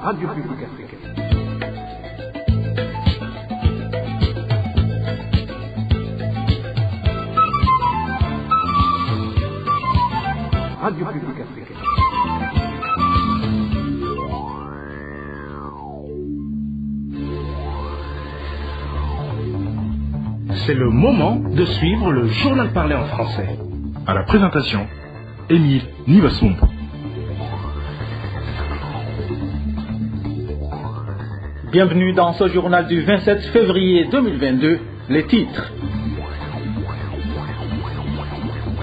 Radio Publique Africaine. Radio Publique Africaine. C'est le moment de suivre le journal parlé en français. À la présentation, Émile Nivasumbu. Bienvenue dans ce journal du 27 février 2022. Les titres.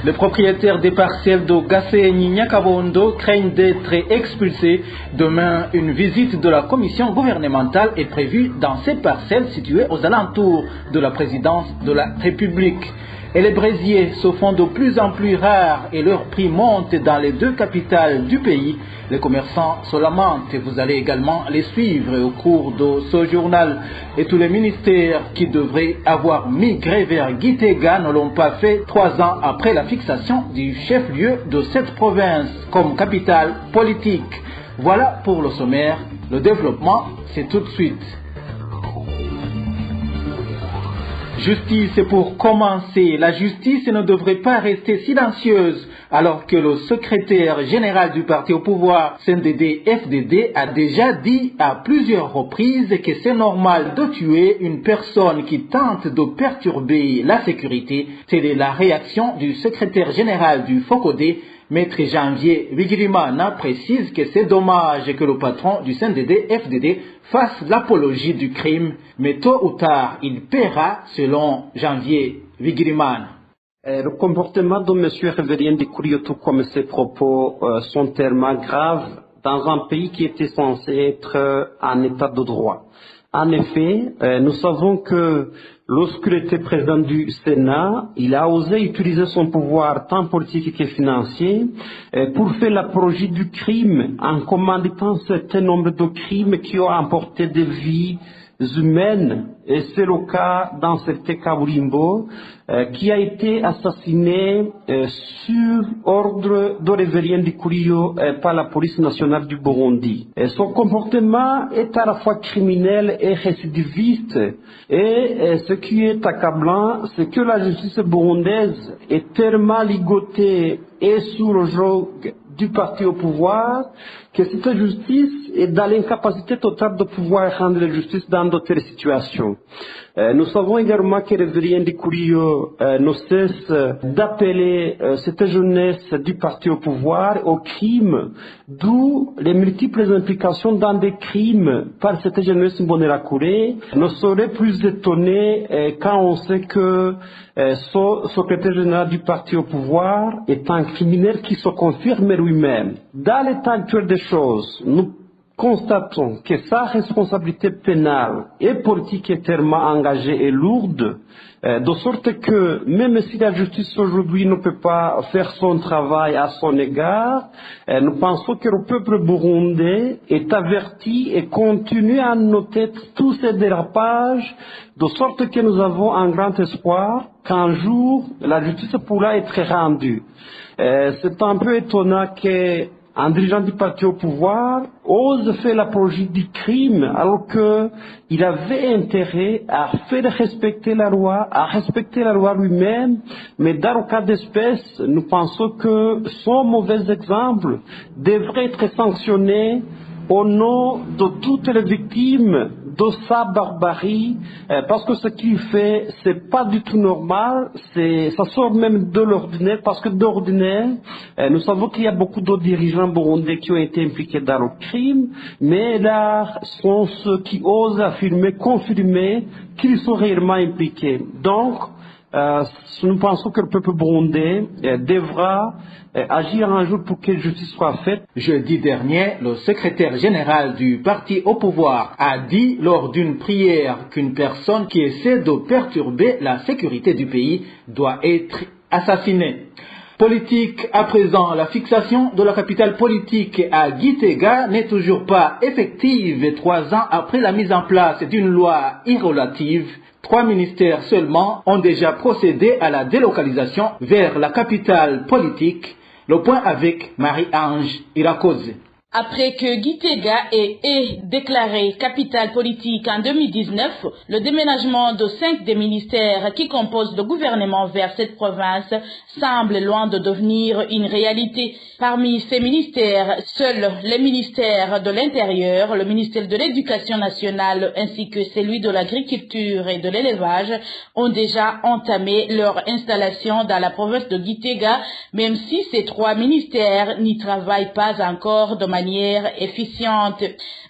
Les propriétaires des parcelles de Gassé-Nyakabondo craignent d'être expulsés. Demain, une visite de la commission gouvernementale est prévue dans ces parcelles situées aux alentours de la présidence de la République. Et les brésiers se font de plus en plus rares et leur prix monte dans les deux capitales du pays. Les commerçants se lamentent et vous allez également les suivre au cours de ce journal. Et tous les ministères qui devraient avoir migré vers Gitega ne l'ont pas fait 3 ans après la fixation du chef-lieu de cette province comme capitale politique. Voilà pour le sommaire. Le développement, c'est tout de suite. Justice pour commencer. La justice ne devrait pas rester silencieuse alors que le secrétaire général du parti au pouvoir, CNDD-FDD, a déjà dit à plusieurs reprises que c'est normal de tuer une personne qui tente de perturber la sécurité. Telle est la réaction du secrétaire général du FOCODE, Maître Janvier Bigirimana, précise que c'est dommage que le patron du CNDD-FDD fasse l'apologie du crime, mais tôt ou tard, il paiera, selon Janvier Bigirimana. Le comportement de M. Révérien de Kouriotou comme ses propos sont tellement graves dans un pays qui était censé être en état de droit. En effet, nous savons que lorsqu'il était président du Sénat, il a osé utiliser son pouvoir tant politique que financier pour faire l'apologie du crime en commanditant un certain nombre de crimes qui ont emporté des vies humaines. Et c'est le cas dans certains Kaburimbo qui a été assassiné sur ordre de Révérien de Kurio par la police nationale du Burundi. Et son comportement est à la fois criminel et récidiviste. Et ce qui est accablant, c'est que la justice burundaise est tellement ligotée et sous le joug du parti au pouvoir que cette justice est dans l'incapacité totale de pouvoir rendre la justice dans de telles situations. Nous savons également que Révérien de Kurio ne cesse d'appeler cette jeunesse du parti au pouvoir au crime, d'où les multiples implications dans des crimes par cette jeunesse Mbonerakure. Ne serait plus étonné quand on sait que ce secrétaire général du parti au pouvoir est un criminel qui se confirme lui-même. Dans l'état actuel des choses, nous constatons que sa responsabilité pénale et politique est tellement engagée et lourde, de sorte que même si la justice aujourd'hui ne peut pas faire son travail à son égard, nous pensons que le peuple burundais est averti et continue à noter tous ces dérapages, de sorte que nous avons un grand espoir qu'un jour la justice pourra être rendue. C'est un peu étonnant qu'un dirigeant du parti au pouvoir ose faire l'apologie du crime alors qu'il avait intérêt à faire respecter la loi, à respecter la loi lui-même, mais dans le cas d'espèce, nous pensons que son mauvais exemple devrait être sanctionné au nom de toutes les victimes de sa barbarie, parce que ce qu'il fait, c'est pas du tout normal, ça sort même de l'ordinaire, parce que d'ordinaire, nous savons qu'il y a beaucoup de dirigeants burundais qui ont été impliqués dans le crime, mais là, sont ceux qui osent affirmer, confirmer qu'ils sont réellement impliqués. Donc, nous pensons que le peuple burundais devra agir un jour pour que justice soit faite. Jeudi dernier, le secrétaire général du parti au pouvoir a dit lors d'une prière qu'une personne qui essaie de perturber la sécurité du pays doit être assassinée. Politique à présent, la fixation de la capitale politique à Gitega n'est toujours pas effective 3 ans après la mise en place d'une loi irrelative. 3 ministères seulement ont déjà procédé à la délocalisation vers la capitale politique. Le point avec Marie-Ange Irakoze. Après que Gitega ait déclaré capitale politique en 2019, le déménagement de 5 des ministères qui composent le gouvernement vers cette province semble loin de devenir une réalité. Parmi ces ministères, seuls les ministères de l'Intérieur, le ministère de l'Éducation nationale ainsi que celui de l'Agriculture et de l'Élevage ont déjà entamé leur installation dans la province de Gitega, même si ces 3 ministères n'y travaillent pas encore de manière efficiente.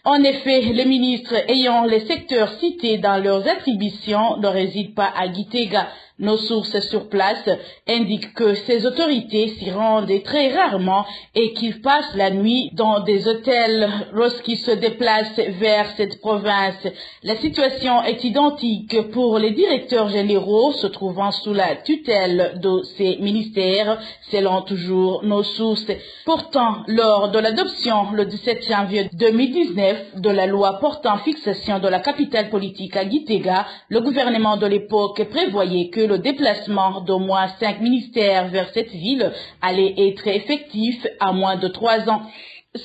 En effet, les ministres ayant les secteurs cités dans leurs attributions ne résident pas à Gitega. Nos sources sur place indiquent que ces autorités s'y rendent très rarement et qu'ils passent la nuit dans des hôtels lorsqu'ils se déplacent vers cette province. La situation est identique pour les directeurs généraux se trouvant sous la tutelle de ces ministères, selon toujours nos sources. Pourtant, lors de l'adoption le 17 janvier 2019 de la loi portant fixation de la capitale politique à Gitega, le gouvernement de l'époque prévoyait que le déplacement d'au moins 5 ministères vers cette ville allait être effectif à moins de 3 ans.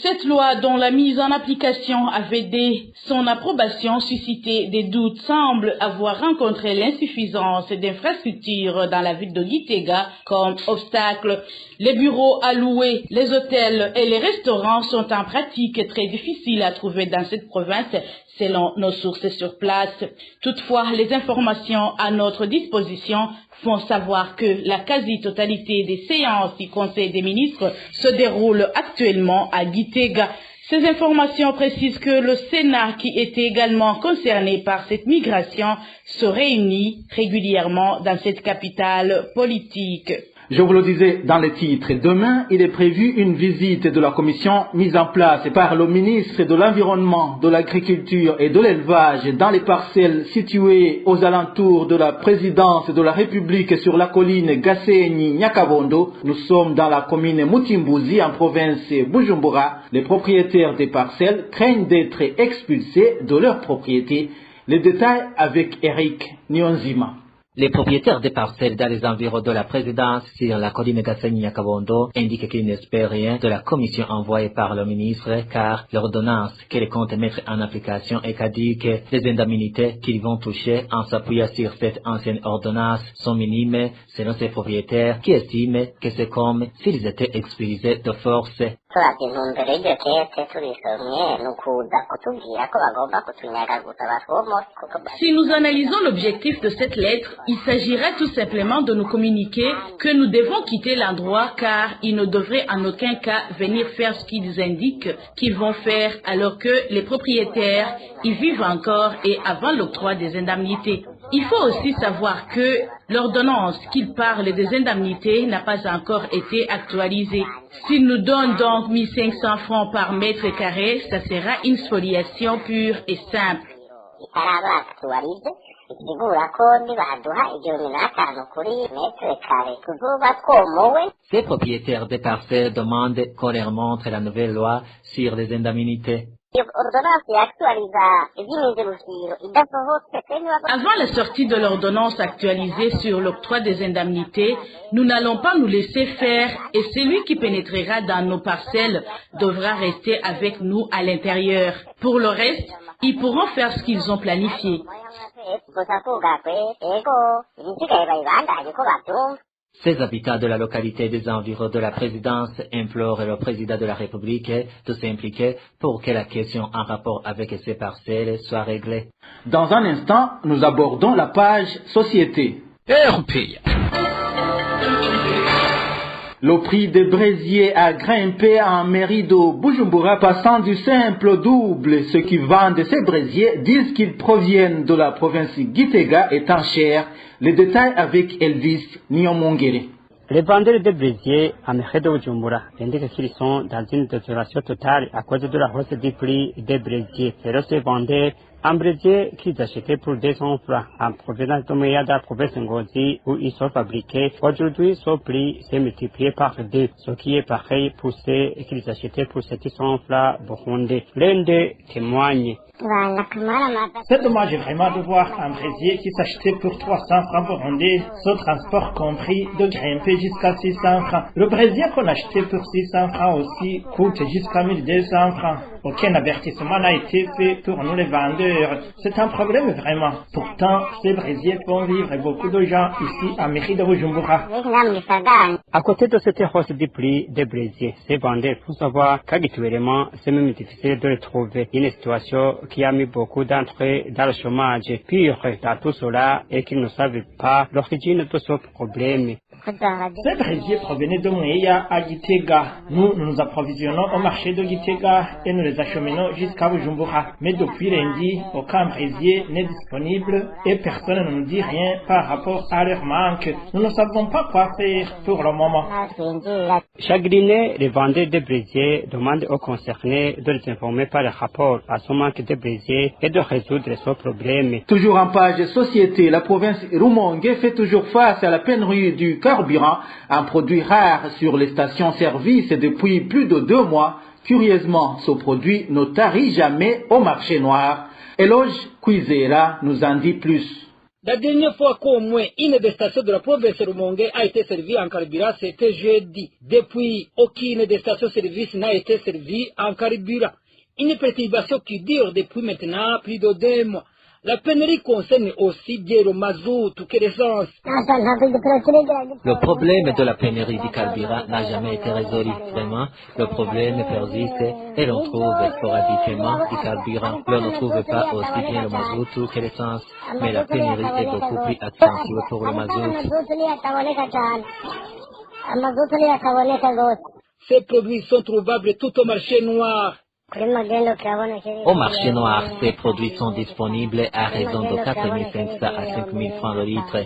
Cette loi, dont la mise en application avait dès son approbation suscité des doutes, semble avoir rencontré l'insuffisance d'infrastructures dans la ville de Gitega comme obstacle. Les bureaux à louer, les hôtels et les restaurants sont en pratique très difficiles à trouver dans cette province, selon nos sources sur place. Toutefois, les informations à notre disposition font savoir que la quasi-totalité des séances du Conseil des ministres se déroulent actuellement à Gitega. Ces informations précisent que le Sénat, qui était également concerné par cette migration, se réunit régulièrement dans cette capitale politique. Je vous le disais dans les titres, demain il est prévu une visite de la commission mise en place par le ministre de l'Environnement, de l'Agriculture et de l'Élevage dans les parcelles situées aux alentours de la présidence de la République sur la colline Gasenyi-Nyakabondo. Nous sommes dans la commune Mutimbuzi en province Bujumbura. Les propriétaires des parcelles craignent d'être expulsés de leurs propriétés. Les détails avec Eric Nyonzima. Les propriétaires des parcelles dans les environs de la présidence sur la colline Gasenyi-Nyakabondo indiquent qu'ils n'espèrent rien de la commission envoyée par le ministre car l'ordonnance qu'elle compte mettre en application est caduque. Les indemnités qu'ils vont toucher en s'appuyant sur cette ancienne ordonnance sont minimes selon ces propriétaires qui estiment que c'est comme s'ils étaient expulsés de force. Si nous analysons l'objectif de cette lettre, il s'agira tout simplement de nous communiquer que nous devons quitter l'endroit car ils ne devraient en aucun cas venir faire ce qu'ils indiquent qu'ils vont faire alors que les propriétaires y vivent encore et avant l'octroi des indemnités. Il faut aussi savoir que l'ordonnance qu'il parle des indemnités n'a pas encore été actualisée. S'il nous donne donc 1500 francs par mètre carré, ça sera une spoliation pure et simple. Ces propriétaires des parcelles demandent qu'on leur montre la nouvelle loi sur les indemnités. Avant la sortie de l'ordonnance actualisée sur l'octroi des indemnités, nous n'allons pas nous laisser faire et celui qui pénétrera dans nos parcelles devra rester avec nous à l'intérieur. Pour le reste, ils pourront faire ce qu'ils ont planifié. Ces habitants de la localité des environs de la présidence implorent le président de la République de s'impliquer pour que la question en rapport avec ces parcelles soit réglée. Dans un instant, nous abordons la page Société. Le prix des braisiers a grimpé en mairie de Bujumbura, passant du simple au double. Ceux qui vendent ces braisiers disent qu'ils proviennent de la province Gitega étant chers. Les détails avec Elvis Nyomongere. Les vendeurs de braisiers à mairie de Bujumbura indiquent qu'ils sont dans une désolation totale à cause de la hausse du prix des braisiers. Ces vendeurs un braisier qu'ils achetaient pour 200 francs en provenance de Meya de la province Ngozi où ils sont fabriqués. Aujourd'hui, son prix s'est multiplié par 2, ce qui est pareil pour ceux qu'ils achetaient pour 700 francs burundais. L'un d'eux témoigne. C'est dommage vraiment de voir un braisier qui s'achetait pour 300 francs burundais, sans transport compris, de grimper jusqu'à 600 francs. Le braisier qu'on achetait pour 600 francs aussi coûte jusqu'à 1200 francs. Aucun avertissement n'a été fait pour nous les vendeurs. C'est un problème vraiment. Pourtant, ces braisiers font vivre beaucoup de gens ici à mairie de Bujumbura. À côté de cette hausse du prix des braisiers, ces vendeurs faut savoir qu'actuellement, c'est même difficile de les trouver. Une situation qui a mis beaucoup d'entre eux dans le chômage. Pire dans tout cela est qu'ils ne savent pas l'origine de ce problème. Ces braisiers provenaient de Mweya à Gitega. Nous nous approvisionnons au marché de Gitega et nous les acheminons jusqu'à Bujumbura. Mais depuis lundi, aucun braisier n'est disponible et personne ne nous dit rien par rapport à leur manque. Nous ne savons pas quoi faire pour le moment. Chagrinés, les vendeurs de braisiers demandent aux concernés de les informer par rapport à ce manque de braisiers et de résoudre ce problème. Toujours en page société, la province Rumongue fait toujours face à la pénurie du carburant, un produit rare sur les stations-service depuis plus de 2 mois. Curieusement, ce produit ne tarit jamais au marché noir. Eloge Kwizera nous en dit plus. La dernière fois qu'au moins une des stations de la province Rumongue a été servie en carburant, c'était jeudi. Depuis, aucune des stations-service n'a été servie en carburant. Une perturbation qui dure depuis maintenant plus de 2 mois. La pénurie concerne aussi bien le mazout que l'essence. Le problème de la pénurie du carburant n'a jamais été résolu. Vraiment, le problème persiste et l'on trouve sporadiquement du carburant. L'on ne trouve pas aussi bien le mazout que l'essence, mais la pénurie est beaucoup plus accentuée pour le mazout. Ces produits sont trouvables tout au marché noir. Au marché noir, ces produits sont disponibles à raison de 4 500 à 5 000 francs le litre.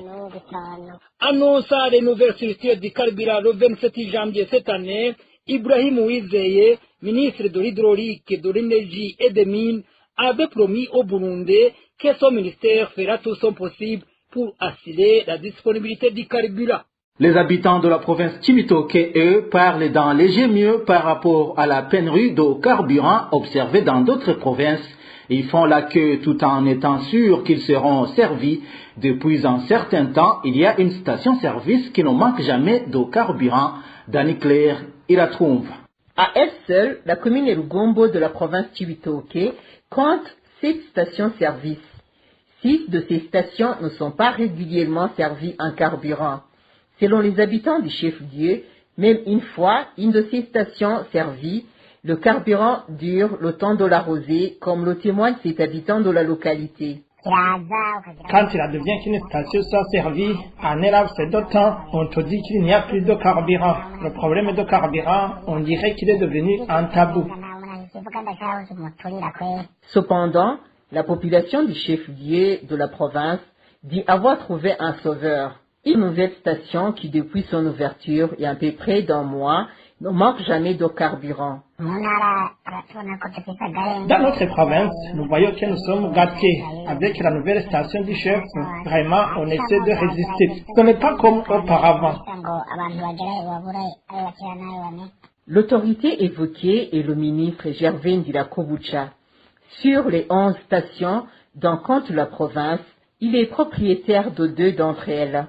Annonçant les nouvelles structures du carburant le 27 janvier cette année, Ibrahim Uwizeye, ministre de l'hydraulique, de l'énergie et des mines, avait promis au Burundi que son ministère fera tout son possible pour assurer la disponibilité du carburant. Les habitants de la province Chibitoke, eux, parlent d'un léger mieux par rapport à la pénurie de carburant observée dans d'autres provinces. Ils font la queue tout en étant sûrs qu'ils seront servis. Depuis un certain temps, il y a une station-service qui ne manque jamais de carburant. Danny Claire, il la trouve. À elle seule, la commune Rugombo de la province Chibitoke compte 7 stations-service. 6 de ces stations ne sont pas régulièrement servies en carburant. Selon les habitants du chef-lieu, même une fois une de ces stations servie, le carburant dure le temps de la rosée, comme le témoigne cet habitant de la localité. Quand il advient qu'une station soit servie, en un laps de temps, on te dit qu'il n'y a plus de carburant. Le problème de carburant, on dirait qu'il est devenu un tabou. Cependant, la population du chef-lieu de la province dit avoir trouvé un sauveur. Une nouvelle station qui, depuis son ouverture et à peu près d'1 mois, ne manque jamais de carburant. Dans notre province, nous voyons que nous sommes gâtés. Avec la nouvelle station du chef, vraiment, on essaie de résister. Ce n'est pas comme auparavant. L'autorité évoquée est le ministre Gervais Ndirakobucha. Sur les 11 stations dont compte la province, il est propriétaire de 2 d'entre elles.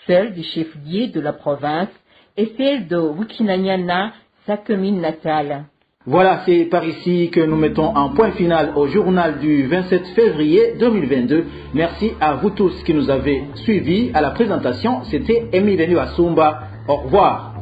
Celle du chef-lieu de la province et celle de Wikinanyana, sa commune natale. Voilà, c'est par ici que nous mettons un point final au journal du 27 février 2022. Merci à vous tous qui nous avez suivis. À la présentation, c'était Émile Niwasumba. Au revoir.